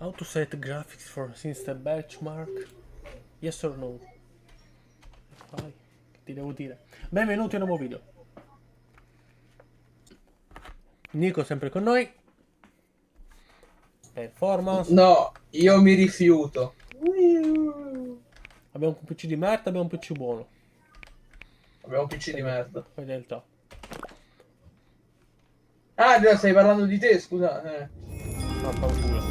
How to set graphics for instant benchmark? Yes or no? Vai, che ti devo dire? Benvenuti a un nuovo video. Nico sempre con noi. Performance. No, io mi rifiuto. Abbiamo un PC di merda, abbiamo un PC buono. Abbiamo un PC di merda. Poi realtà. Ah, già stai parlando di te, scusa. Ma paura.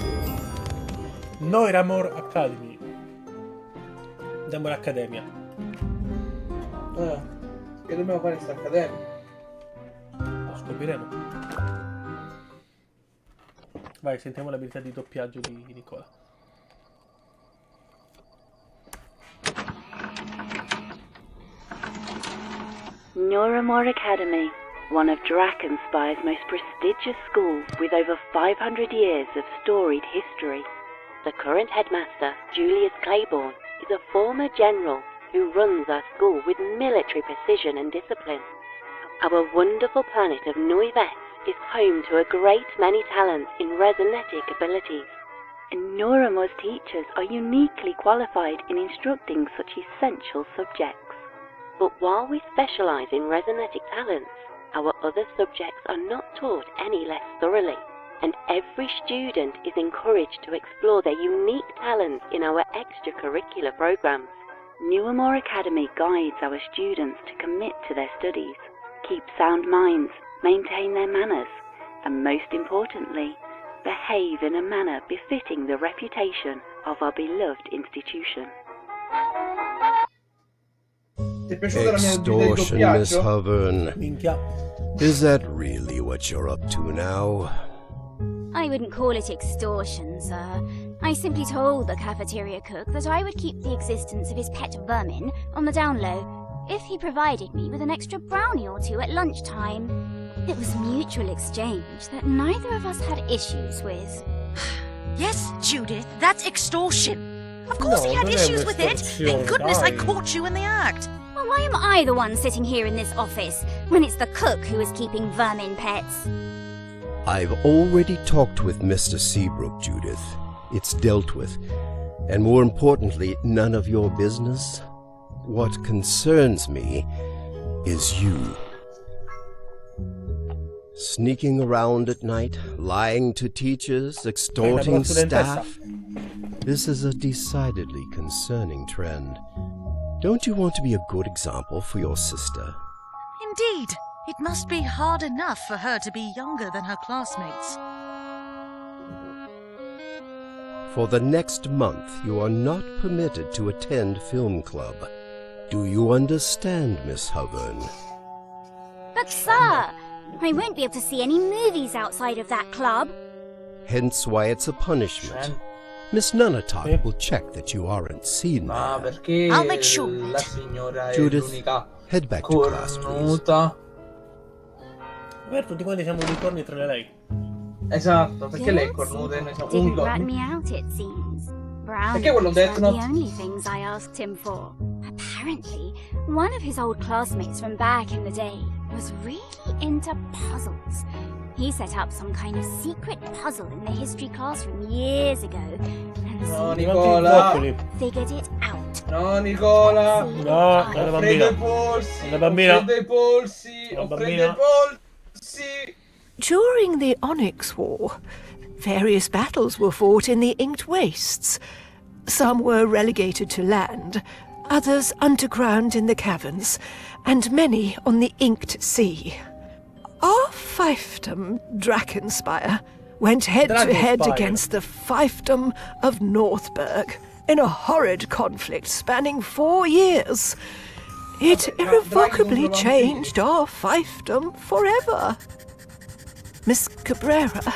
Noiramore Academy. Andiamo all'accademia. Che dobbiamo fare in questa accademia? Lo scopriremo. Vai, sentiamo l'abilità di doppiaggio di Nicola. Noiramore Academy, one of Drakenspyre's most prestigious schools with over 500 years of storied history. The current headmaster, Julius Claiborne, is a former general who runs our school with military precision and discipline. Our wonderful planet of Noives is home to a great many talents in resonetic abilities. And Noiramore's teachers are uniquely qualified in instructing such essential subjects. But while we specialise in resonetic talents, our other subjects are not taught any less thoroughly, and every student is encouraged to explore their unique talents in our extracurricular programmes. Noiramore Academy guides our students to commit to their studies, keep sound minds, maintain their manners, and most importantly, behave in a manner befitting the reputation of our beloved institution. Extortion, Miss Hovern. Minchia. Is that really what you're up to now? I wouldn't call it extortion, sir. I simply told the cafeteria cook that I would keep the existence of his pet vermin on the down low if he provided me with an extra brownie or two at lunchtime. It was mutual exchange that neither of us had issues with. Yes, Judith, that's extortion. Of course he had issues with it. Thank goodness I caught you in the act. Well, why am I the one sitting here in this office when it's the cook who is keeping vermin pets? I've already talked with Mr. Seabrook, Judith. It's dealt with. And more importantly, none of your business. What concerns me is you. Sneaking around at night, lying to teachers, extorting staff. This is a decidedly concerning trend. Don't you want to be a good example for your sister? Indeed. It must be hard enough for her to be younger than her classmates. For the next month, you are not permitted to attend film club. Do you understand, Miss Hovern? But, sir, I won't be able to see any movies outside of that club. Hence why it's a punishment. Miss Nunatak will check that you aren't seen Ma there. perché I'll make sure. la signora è Judith, l'unica head back to class, please. cornuta? Per tutti quanti siamo unicorni tranne lei. Esatto, perché lei è cornuta e noi siamo Didn't rat unicorni? me out, it seems. Brownies Perché quello weren't Death Note? the only things I asked him for. Apparently, one of his old classmates from back in the day was really into puzzles. He set up some kind of secret puzzle in the history classroom years ago, and No, soon Nicola! figured it out. No, Nicola! No, è una Ho bambina. freddo i polsi! Una bambina. Ho freddo i polsi! Una Ho freddo bambina. i polsi! During the Onyx War, various battles were fought in the Inked Wastes. Some were relegated to land, others underground in the caverns, and many on the Inked Sea. Our fiefdom, Drakenspyre, went head-to-head Drakenspyre. against the fiefdom of Northberg in a horrid conflict spanning 4 years. It irrevocably changed our fiefdom forever. Miss Cabrera,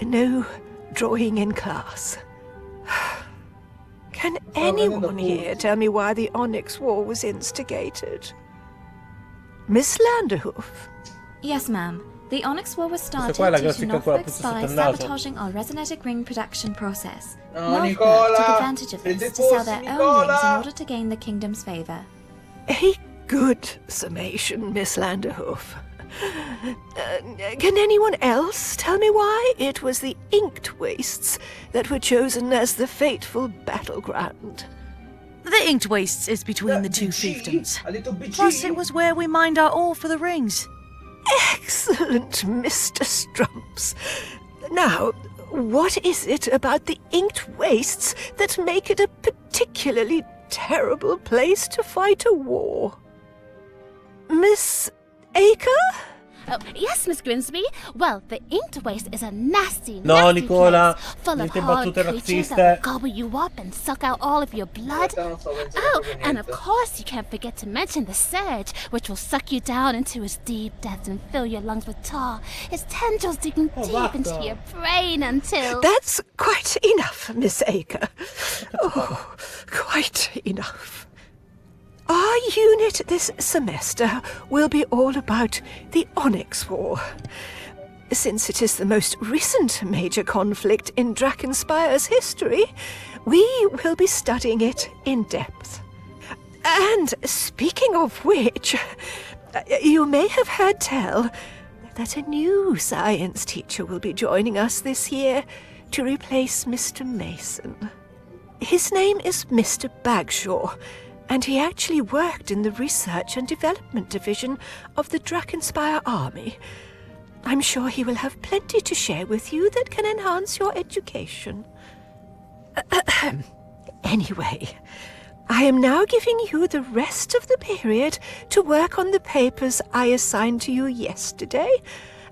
no drawing in class. Can anyone here tell me why the Onyx War was instigated? Miss Landerhoof? Yes, ma'am. The Onyx War was started qua è la due to grafica con la Northberg puzza sotto spies il naso. sabotaging our resonetic ring production process. No, Northberg Nicola! took advantage of Prende this i to sell polsi, their own Nicola! rings in order to gain the kingdom's favor. A good summation, Miss Landerhoof. Can anyone else tell me why it was the inked wastes that were chosen as the fateful battleground? The Inked Wastes is between the two BG? fiefdoms. Ha detto BG? Plus, it was where we mined our ore for the rings. Excellent, Mr. Strumps. Now, what is it about the inked wastes that make it a particularly terrible place to fight a war? Miss Acre? Oh, yes, Miss Grimsby. Well, the Inked Waste is a nasty, No, nasty Nicola, place full of niente hard battute creatures razziste. that will gobble you up and suck out all of your blood. Non sto pensando Oh, proprio and of niente. course you can't forget to mention the Surge, which will suck you down into his deep depths and fill your lungs with tar, his tendrils digging deep into basta. your brain until... That's quite enough, Miss Acre. Oh, quite enough. Our unit this semester will be all about the Onyx War. Since it is the most recent major conflict in Drakenspire's history, we will be studying it in depth. And speaking of which, you may have heard tell that a new science teacher will be joining us this year to replace Mr. Mason. His name is Mr. Bagshaw, and he actually worked in the Research and Development Division of the Drakenspire Army. I'm sure he will have plenty to share with you that can enhance your education. Anyway, I am now giving you the rest of the period to work on the papers I assigned to you yesterday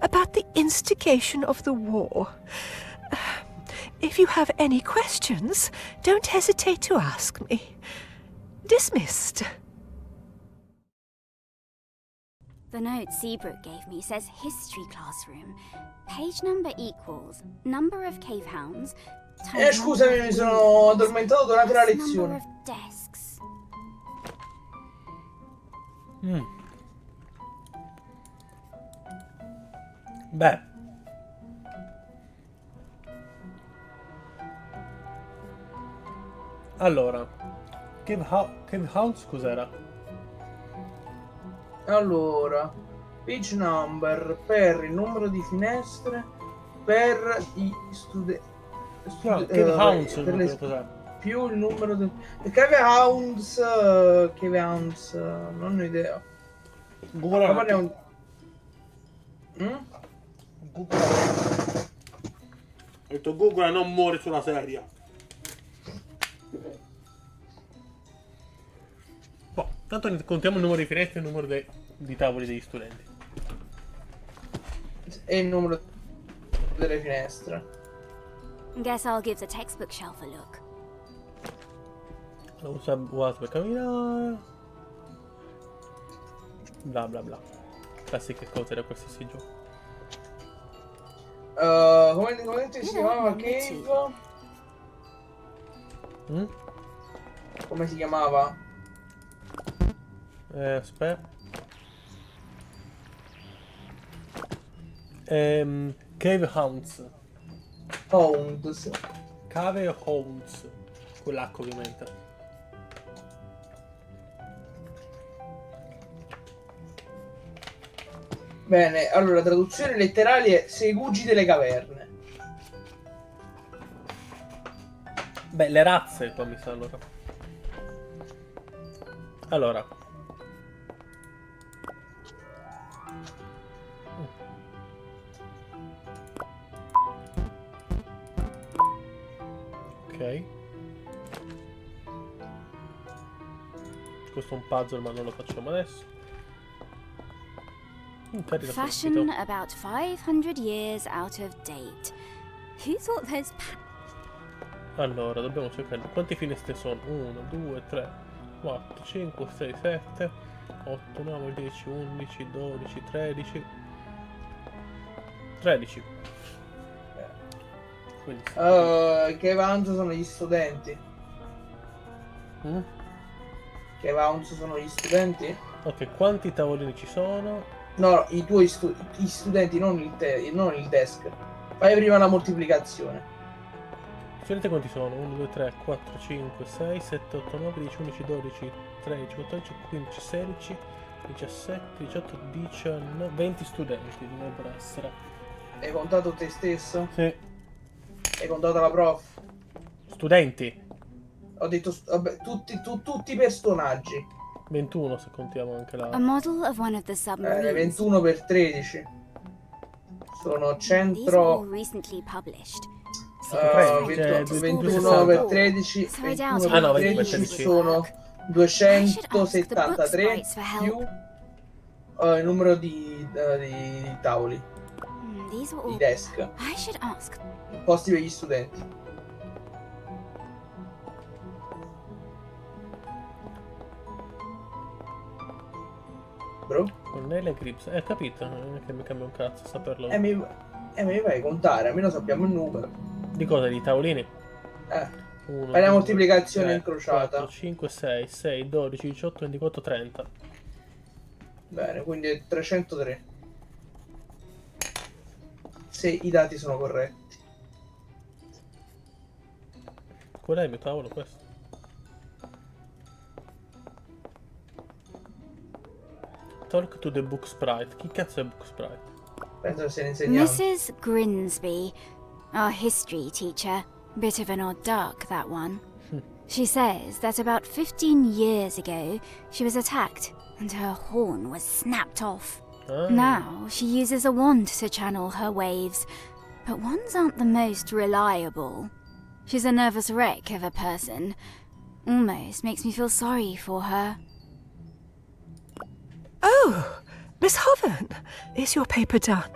about the instigation of the war. If you have any questions, don't hesitate to ask me. Dismissed. The note Seabrook gave me says history classroom. Page number equals number of cave hounds times Scusami, mi sono addormentato durante la number lezione. of desks. Beh. Allora, Cave House cos'era? Allora, page number per il numero di finestre per i studenti. Cave House non so cos'è. Più il numero di Cave Hounds, non ho idea. Google Ma parliamo Google. Ho detto Google non muore sulla sedia. Boh, tanto contiamo il numero di finestre e il numero di tavoli degli studenti. e il numero delle finestre. Guess I'll give the textbook shelf a look. Lo usa usato per camminare. Bla bla bla. Classiche cose da qualsiasi gioco. Come si chiamava Cave? Come si chiamava? Aspetta. Cave Hounds. Hounds. Cave Hounds. Con l'H ovviamente. Bene, allora traduzione letterale è segugi delle caverne. Beh, le razze qua mi sa allora. Allora. Ok. Questo è un puzzle ma non lo facciamo adesso. Fashion about 500 years out of date. Who thought those Allora, dobbiamo cercare quante finestre sono? 1, 2, 3, 4, 5, 6, 7, 8, 9, 10, 11, 12, 13. 13. Quindi Che Hounds sono gli studenti. Che Hounds sono gli studenti? Ok, quanti tavolini ci sono? No, i tuoi i studenti, non il desk. Fai prima la moltiplicazione. Studenti quanti sono? 1, 2, 3, 4, 5, 6, 7, 8, 9, 10, 11, 12, 13, 14, 15, 16, 17, 18, 19, 20 studenti dovrebbero essere. Hai contato te stesso? Sì. Hai contato la prof? Studenti. Ho detto, vabbè, tutti i personaggi. 21 se contiamo anche la... A model of one of the submarines. 21 per 13. Sono These were all 100... recently published. 21 per 13. So I doubt 21 no, per 20 per 13 13. sono 273 più il numero di tavoli, These were di all... desk, I should ask. posti per gli studenti. Bro? Cornelia Grips. Capito, non è che mi cambia un cazzo saperlo. Mi fai contare, almeno sappiamo il numero. Di cosa? Di tavolini? 1, Fai la moltiplicazione incrociata. 4, 5, 6, 6, 12, 18, 24, 30. Bene, quindi è 303. Se i dati sono corretti. Qual è il mio tavolo questo? Talk to the book sprite. Chi cazzo è book sprite? Penso che sia l'insegnante. Mrs. Grinsby, our history teacher. Bit of an odd duck, that one. She says that about 15 years ago, she was attacked and her horn was snapped off. Now, she uses a wand to channel her waves, but wands aren't the most reliable. She's a nervous wreck of a person. Almost makes me feel sorry for her. Oh, Miss Hoven, is your paper done?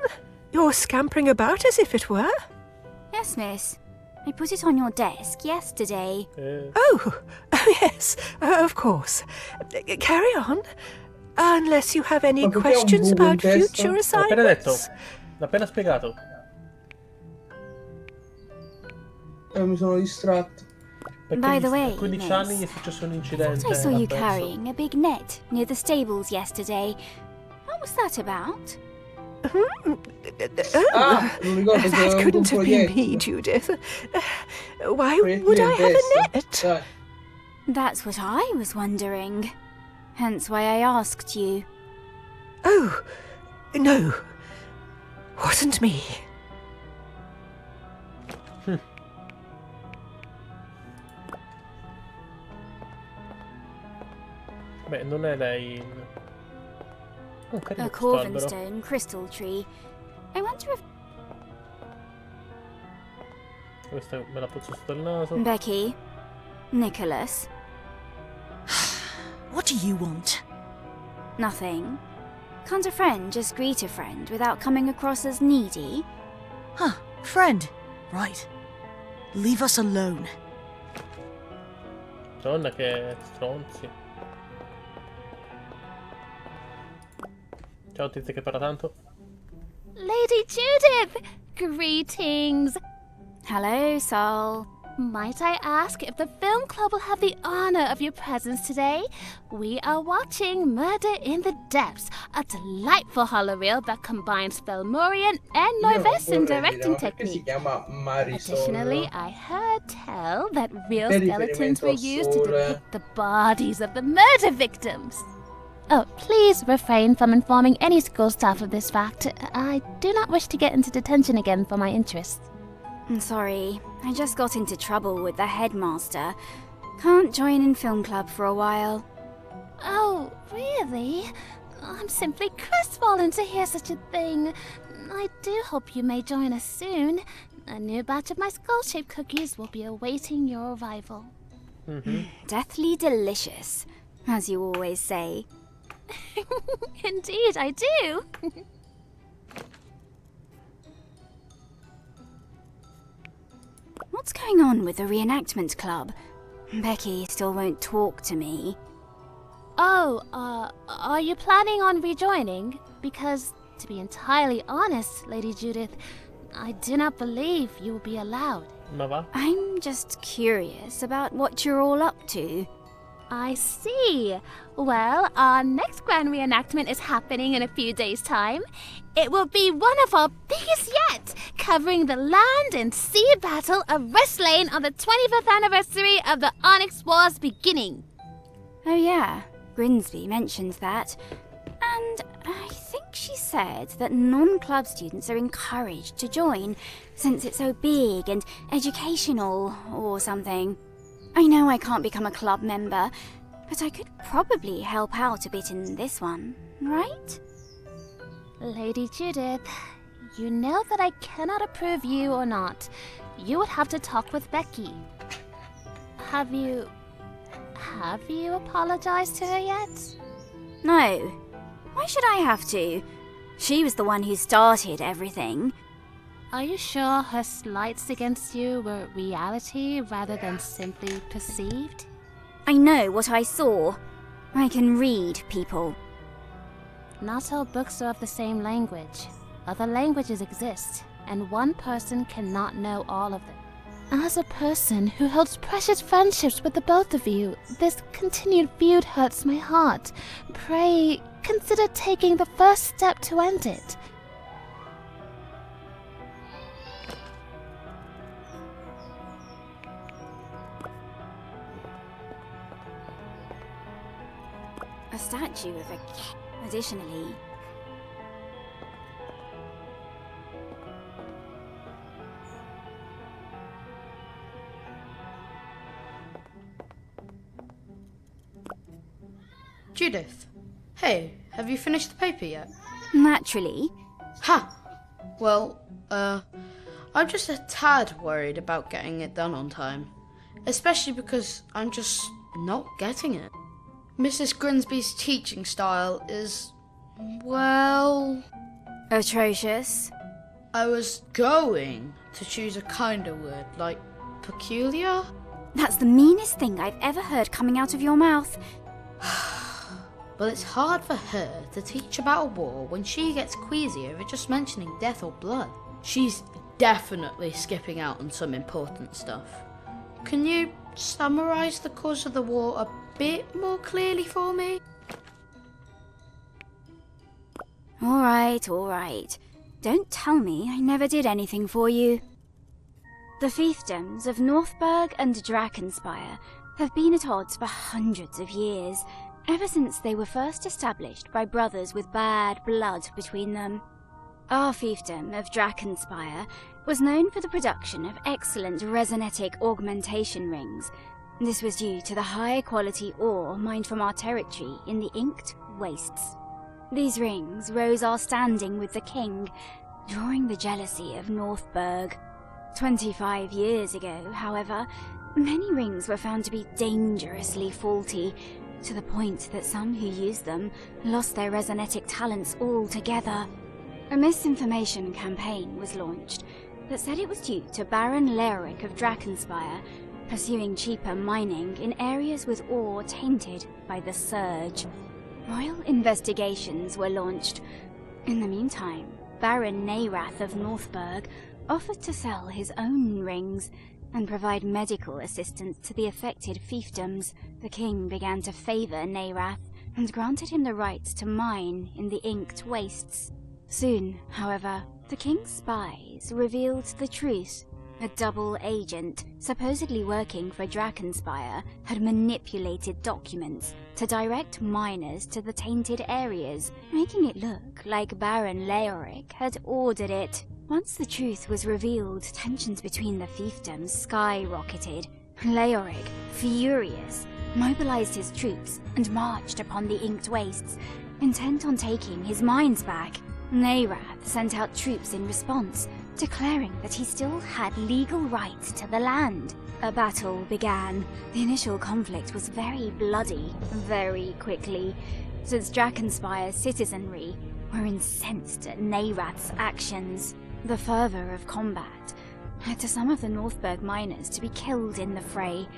You're scampering about as if it were. Yes, miss. I put it on your desk yesterday. Oh, yes, of course. Carry on. Unless you have any questions about future L'ho appena detto. assignments. L'ho appena spiegato. Mi sono distratto. Perché By the way, a 15 miss, anni gli è successo un I incidente. thought I saw you l'ha perso. carrying a big net near the stables yesterday. What was that about? Non ricordo se That aveva couldn't un have been me, proietto. Judith. Why Proiettile would in I have a testa. net? Dai. That's what I was wondering. Hence why I asked you. Oh, no. Wasn't me. Beh, non è lei. Oh, carino A quest'albero. Corvinstone crystal tree. I wonder if... Questa me la pozzo sotto il naso. Becky? Nicholas? What do you want? Nothing. Can't a friend just greet a friend without coming across as needy? Huh, friend. Right. Leave us alone. Donna che stronzi. Ciao tizia che parla tanto. Lady Judith! Greetings! Hello, Sol. Might I ask if the film club will have the honor of your presence today? We are watching Murder in the Depths, a delightful horror reel that combines Thelmorian and Noivesian directing Si technique. chiama Marisol. Additionally, I heard tell that real Per skeletons were riferimento al used to sole. depict the bodies of the murder victims. Oh, please refrain from informing any school staff of this fact. I do not wish to get into detention again for my interests. I'm sorry. I just got into trouble with the headmaster. Can't join in film club for a while. Oh, really? I'm simply crestfallen to hear such a thing. I do hope you may join us soon. A new batch of my skull-shaped cookies will be awaiting your arrival. Deathly delicious, as you always say. Indeed, I do. What's going on with the reenactment club? Becky still won't talk to me. Oh, are you planning on rejoining? Because, to be entirely honest, Lady Judith, I do not believe you will be allowed. Ma va? I'm just curious about what you're all up to. I see. Well, our next grand reenactment is happening in a few days' time. It will be one of our biggest yet, covering the land and sea battle of Westlane on the 25th anniversary of the Onyx War's beginning. Oh yeah, Grinsby mentioned that. said that non-club students are encouraged to join, since it's so big and educational or something. I know I can't become a club member, but I could probably help out a bit in this one, right? Lady Judith, you know that I cannot approve you or not. You would have to talk with Becky. Have you apologized to her yet? No. Why should I have to? She was the one who started everything. Are you sure her slights against you were reality rather than simply perceived? I know what I saw. I can read people. Not all books are of the same language. Other languages exist, and one person cannot know all of them. As a person who holds precious friendships with the both of you, this continued feud hurts my heart. Pray, consider taking the first step to end it. A statue of a cat. Additionally, Judith, hey, have you finished the paper yet? naturally. Ha! Well, I'm just a tad worried about getting it done on time. Especially because I'm just not getting it. Mrs. Grinsby's teaching style is, well... Atrocious. I was going to choose a kinder word, like peculiar? That's the meanest thing I've ever heard coming out of your mouth. But it's hard for her to teach about a war when she gets queasy over just mentioning death or blood. She's definitely skipping out on some important stuff. Can you summarise the cause of the war a bit more clearly for me? All right. Don't tell me I never did anything for you. The fiefdoms of Northburg and Drakkenspire have been at odds for hundreds of years, ever since they were first established by brothers with bad blood between them. Our fiefdom of Drakkenspire was known for the production of excellent resonetic augmentation rings. This was due to the high-quality ore mined from our territory in the Inked Wastes. These rings rose our standing with the king, drawing the jealousy of Northburg. 25 years ago, however, many rings were found to be dangerously faulty, to the point that some who used them lost their resonetic talents altogether. A misinformation campaign was launched that said it was due to Baron Leoric of Drakkenspire pursuing cheaper mining in areas with ore tainted by the Surge. Royal investigations were launched. In the meantime, Baron Neirath of Northburg offered to sell his own rings and provide medical assistance to the affected fiefdoms. The king began to favour Neirath and granted him the right to mine in the Inked Wastes. Soon, however, the king's spies revealed the truth. A double agent, supposedly working for Drakkenspire, had manipulated documents to direct miners to the tainted areas, making it look like Baron Leoric had ordered it. Once the truth was revealed, tensions between the fiefdoms skyrocketed. Leoric, furious, mobilized his troops and marched upon the Inked Wastes, intent on taking his mines back. Neirath sent out troops in response, declaring that he still had legal rights to the land. A battle began. The initial conflict was very bloody, very quickly, since Drakkenspire's citizenry were incensed at Neirath's actions. The fervour of combat led to some of the Northburg miners to be killed in the fray.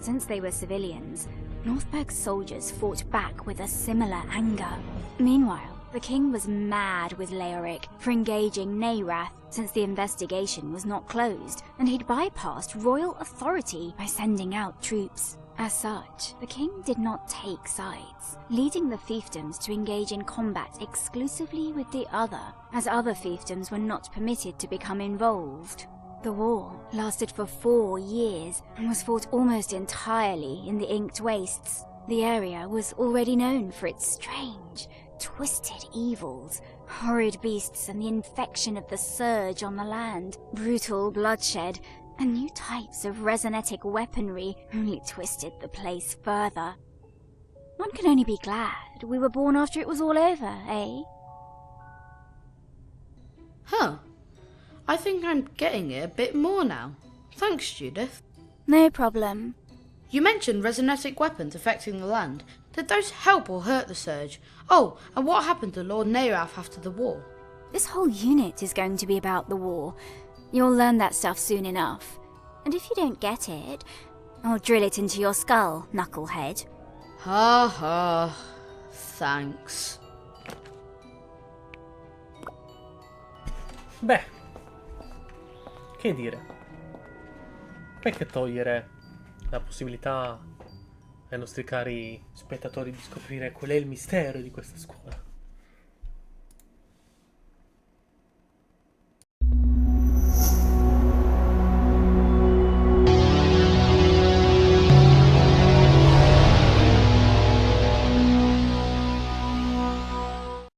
Since they were civilians, Northburg's soldiers fought back with a similar anger. Meanwhile, the king was mad with Leoric for engaging Neirath, since the investigation was not closed, and he'd bypassed royal authority by sending out troops. As such, the king did not take sides, leading the fiefdoms to engage in combat exclusively with the other, as other fiefdoms were not permitted to become involved. The war lasted for 4 years and was fought almost entirely in the Inked Wastes. The area was already known for its strange, Twisted evils, horrid beasts and the infection of the surge on the land, brutal bloodshed, and new types of resonetic weaponry only twisted the place further. One can only be glad we were born after it was all over, eh? Huh. I think I'm getting it a bit more now. Thanks, Judith. No problem. You mentioned resonetic weapons affecting the land. Did those help or hurt the surge? Oh, and what happened to Lord Nairath after the war? This whole unit is going to be about the war. You'll learn that stuff soon enough. And if you don't get it, I'll drill it into your skull, knucklehead. Ha ha. Thanks. Beh, che dire? Perché togliere la possibilità ai nostri cari spettatori di scoprire qual è il mistero di questa scuola?